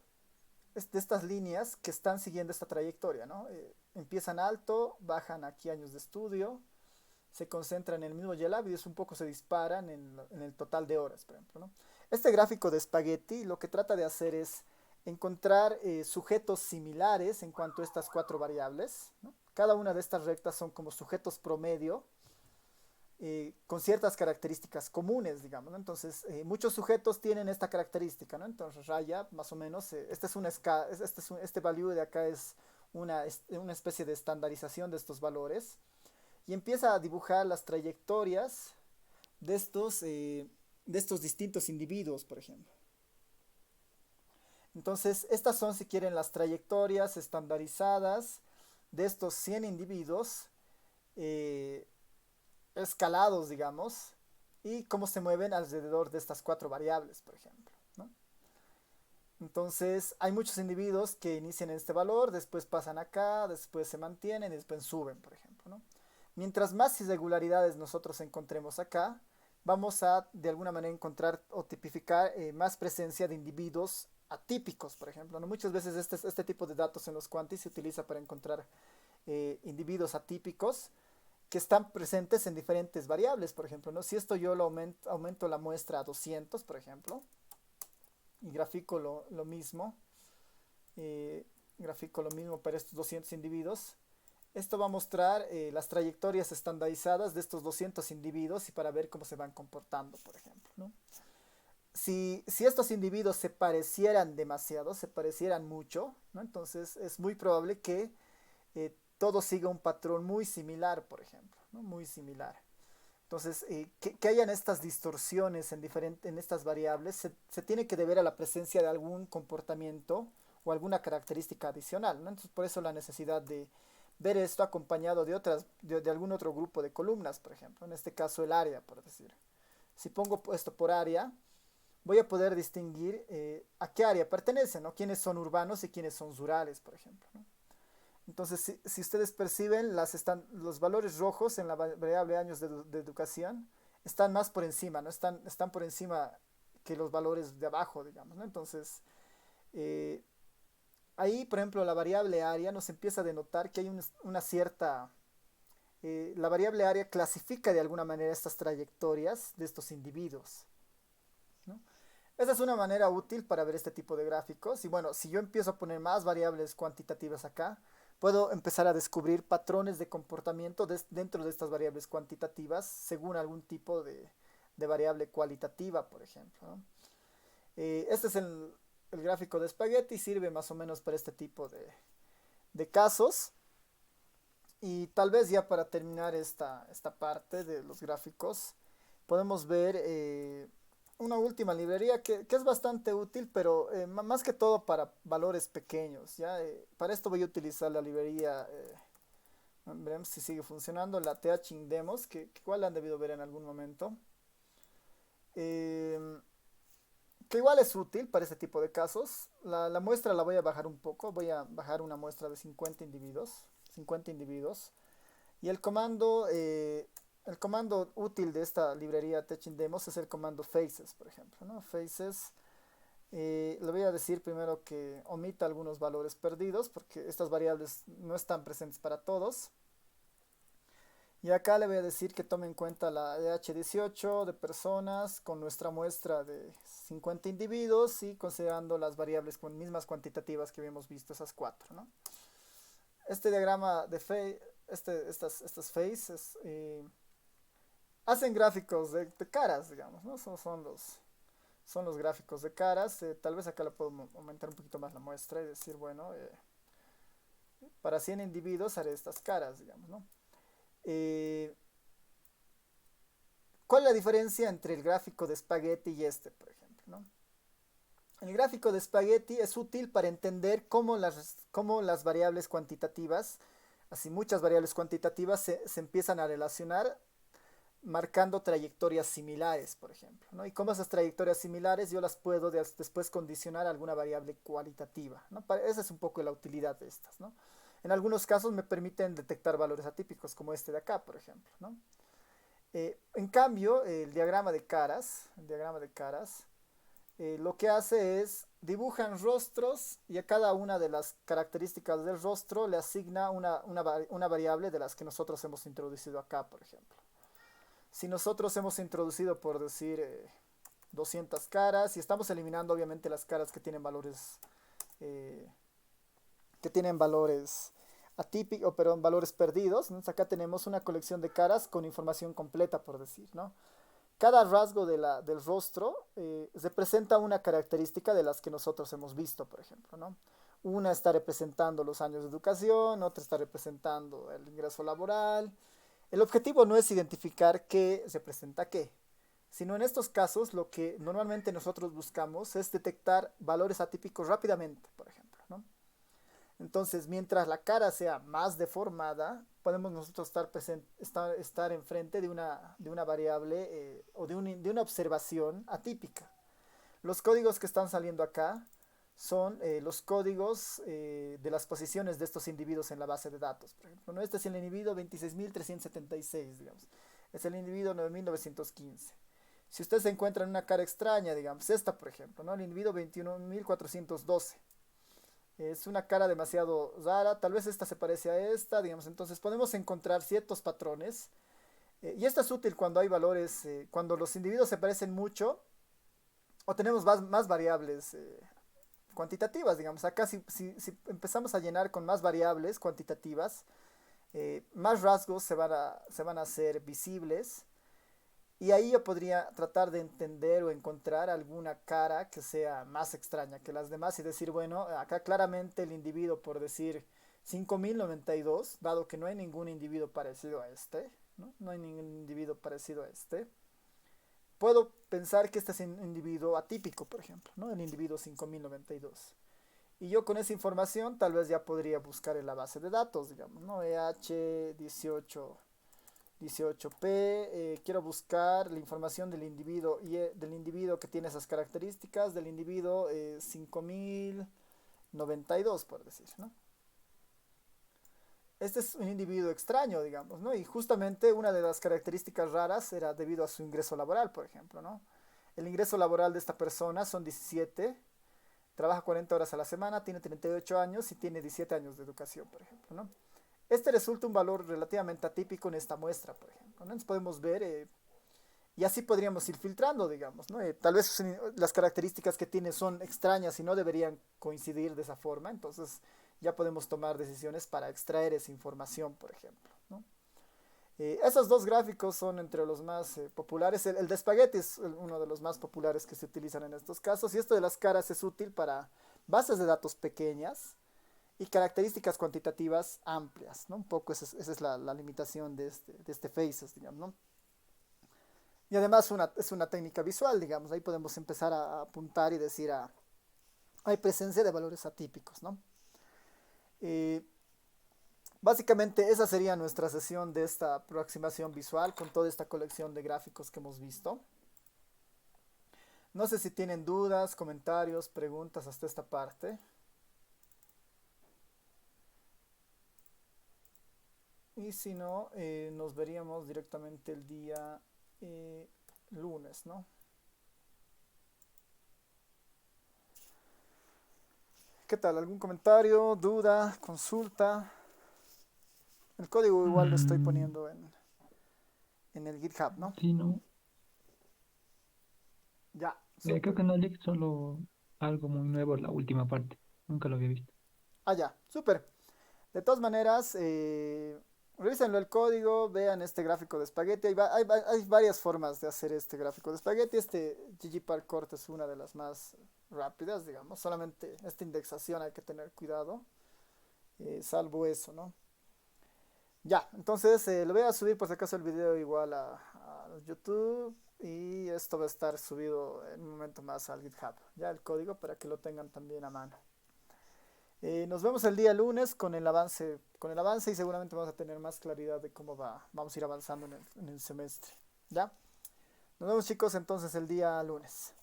de estas líneas que están siguiendo esta trayectoria, ¿no? Empiezan alto, bajan aquí años de estudio, se concentran en el mismo YLab y un poco se disparan en el total de horas, por ejemplo, ¿no? Este gráfico de Spaghetti lo que trata de hacer es encontrar sujetos similares en cuanto a estas cuatro variables, ¿no? Cada una de estas rectas son como sujetos promedio con ciertas características comunes, digamos, ¿no? Entonces, muchos sujetos tienen esta característica, ¿no? Entonces, raya, más o menos, esta es una este value de acá es una especie de estandarización de estos valores y empieza a dibujar las trayectorias de de estos distintos individuos, por ejemplo. Entonces, estas son, si quieren, las trayectorias estandarizadas de estos 100 individuos eh, escalados, digamos, y cómo se mueven alrededor de estas cuatro variables, por ejemplo, ¿no? Entonces, hay muchos individuos que inician en este valor, después pasan acá, después se mantienen y después suben, por ejemplo, ¿no? Mientras más irregularidades nosotros encontremos acá, vamos a de alguna manera encontrar o tipificar más presencia de individuos atípicos, por ejemplo, ¿no? Muchas veces este tipo de datos en los quantis se utiliza para encontrar individuos atípicos que están presentes en diferentes variables, por ejemplo, ¿no? Si esto yo aumento la muestra a 200, por ejemplo, y lo mismo, eh, grafico lo mismo para estos 200 individuos, esto va a mostrar las trayectorias estandarizadas de estos 200 individuos y para ver cómo se van comportando, por ejemplo, ¿no? Si estos individuos se parecieran demasiado, se parecieran mucho, ¿no? Entonces es muy probable que todo siga un patrón muy similar, por ejemplo, ¿no? Muy similar. Entonces, que hayan estas distorsiones en estas variables se tiene que deber a la presencia de algún comportamiento o alguna característica adicional, ¿no? Entonces, por eso la necesidad de ver esto acompañado de algún otro grupo de columnas, por ejemplo, en este caso el área, por decir. Si pongo esto por área, voy a poder distinguir a qué área pertenecen, ¿no? Quiénes son urbanos y quiénes son rurales, por ejemplo, ¿no? Entonces, si ustedes perciben, los valores rojos en la variable años de educación están más por encima, ¿no? Están por encima que los valores de abajo, digamos, ¿no? Entonces, eh, ahí, por ejemplo, la variable área nos empieza a denotar que hay una cierta la variable área clasifica de alguna manera estas trayectorias de estos individuos, ¿no? Esa es una manera útil para ver este tipo de gráficos. Y bueno, si yo empiezo a poner más variables cuantitativas acá, puedo empezar a descubrir patrones de comportamiento dentro de estas variables cuantitativas según algún tipo de variable cualitativa, por ejemplo, ¿no? Este es el gráfico de Spaghetti, sirve más o menos para este tipo de casos. Y tal vez ya para terminar esta parte de los gráficos, podemos ver una última librería que es bastante útil, pero más que todo para valores pequeños, ¿ya? Para esto voy a utilizar la librería, veremos si sigue funcionando, la TH-Indemos, que igual la han debido ver en algún momento. Eh, que igual es útil para este tipo de casos. La muestra la voy a bajar un poco, voy a bajar una muestra de 50 individuos. 50 individuos. Y el comando útil de esta librería TechIndemos es el comando faces, por ejemplo, ¿no? Faces, le voy a decir primero que omita algunos valores perdidos porque estas variables no están presentes para todos. Y acá le voy a decir que tome en cuenta la EH18 de personas con nuestra muestra de 50 individuos y considerando las variables con mismas cuantitativas que habíamos visto, esas cuatro, ¿no? Este diagrama de estas faces hacen gráficos de caras, digamos, ¿no? Son los gráficos de caras. Tal vez acá le puedo aumentar un poquito más la muestra y decir, bueno, para 100 individuos haré estas caras, digamos, ¿no? Eh, ¿Cuál es la diferencia entre el gráfico de Spaghetti y este, por ejemplo, ¿no? El gráfico de Spaghetti es útil para entender cómo las variables cuantitativas, así muchas variables cuantitativas, se empiezan a relacionar marcando trayectorias similares, por ejemplo, ¿no? Y cómo esas trayectorias similares yo las puedo después condicionar a alguna variable cualitativa, ¿no? Esa es un poco la utilidad de estas, ¿no? En algunos casos me permiten detectar valores atípicos, como este de acá, por ejemplo, ¿no? En cambio, el diagrama de caras lo que hace es dibujan rostros y a cada una de las características del rostro le asigna una variable de las que nosotros hemos introducido acá, por ejemplo. Si nosotros hemos introducido, por decir, 200 caras y estamos eliminando obviamente las caras eh, que tienen valores atípicos, perdón, valores perdidos. Entonces acá tenemos una colección de caras con información completa, por decir, ¿no? Cada rasgo del rostro representa una característica de las que nosotros hemos visto, por ejemplo, ¿no? Una está representando los años de educación, otra está representando el ingreso laboral. El objetivo no es identificar qué representa qué, sino en estos casos lo que normalmente nosotros buscamos es detectar valores atípicos rápidamente, por ejemplo, ¿no? Entonces, mientras la cara sea más deformada, podemos nosotros estar enfrente de una variable o de una observación atípica. Los códigos que están saliendo acá son los códigos de las posiciones de estos individuos en la base de datos. Por ejemplo, ¿no? Este es el individuo 26.376, digamos. Es el individuo 9.915. Si usted se encuentra en una cara extraña, digamos, esta, por ejemplo, ¿no? El individuo 21.412. Es una cara demasiado rara, tal vez esta se parece a esta, digamos, entonces podemos encontrar ciertos patrones. Y esto es útil cuando hay valores, cuando los individuos se parecen mucho o tenemos más variables cuantitativas, digamos. Acá si empezamos a llenar con más variables cuantitativas, más rasgos se van a hacer visibles. Y ahí yo podría tratar de entender o encontrar alguna cara que sea más extraña que las demás y decir, bueno, acá claramente el individuo, por decir 5092, dado que no hay ningún individuo parecido a este, ¿no? No hay ningún individuo parecido a este, puedo pensar que este es un individuo atípico, por ejemplo, ¿no? El individuo 5092. Y yo con esa información tal vez ya podría buscar en la base de datos, digamos, ¿no? EH18P, quiero buscar la información del individuo y del individuo que tiene esas características, del individuo 5092, por decir, ¿no? Este es un individuo extraño, digamos, ¿no? Y justamente una de las características raras era debido a su ingreso laboral, por ejemplo, ¿no? El ingreso laboral de esta persona son 17, trabaja 40 horas a la semana, tiene 38 años y tiene 17 años de educación, por ejemplo, ¿no? Este resulta un valor relativamente atípico en esta muestra, por ejemplo, ¿no? Entonces podemos ver, y así podríamos ir filtrando, digamos, ¿no? Tal vez las características que tiene son extrañas y no deberían coincidir de esa forma, entonces ya podemos tomar decisiones para extraer esa información, por ejemplo, ¿no? Esos dos gráficos son entre los más populares. El de espagueti es uno de los más populares que se utilizan en estos casos. Y esto de las caras es útil para bases de datos pequeñas y características cuantitativas amplias, ¿no? Un poco esa es la limitación de este Faces, digamos, ¿no? Y además es una técnica visual, digamos. Ahí podemos empezar a apuntar y decir, hay presencia de valores atípicos, ¿no? Eh, Básicamente esa sería nuestra sesión de esta aproximación visual con toda esta colección de gráficos que hemos visto. No sé si tienen dudas, comentarios, preguntas hasta esta parte. Y si no, nos veríamos directamente el día lunes, ¿no? ¿Qué tal? ¿Algún comentario, duda, consulta? El código igual lo estoy Mm, poniendo en el GitHub, ¿no? sí, no. Ya, Creo súper. que no leí solo algo muy nuevo, la última parte. Nunca lo había visto. Ah, ya, súper. De todas maneras, revísenlo el código, vean este gráfico de espagueti. Hay varias formas de hacer este gráfico de espagueti. Este ggparkourt es una de las más rápidas, digamos. Solamente esta indexación hay que tener cuidado, salvo eso, ¿no? Ya, entonces lo voy a subir por si acaso el video igual a YouTube y esto va a estar subido en un momento más al GitHub. Ya el código para que lo tengan también a mano. Nos vemos el día lunes con el avance y seguramente vamos a tener más claridad de cómo vamos a ir avanzando en el semestre. ¿Ya? Nos vemos chicos entonces el día lunes.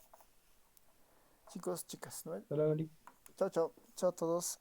Chicos, chicas, ¿no? Hola, Oli. Chao, chao. Chao a todos.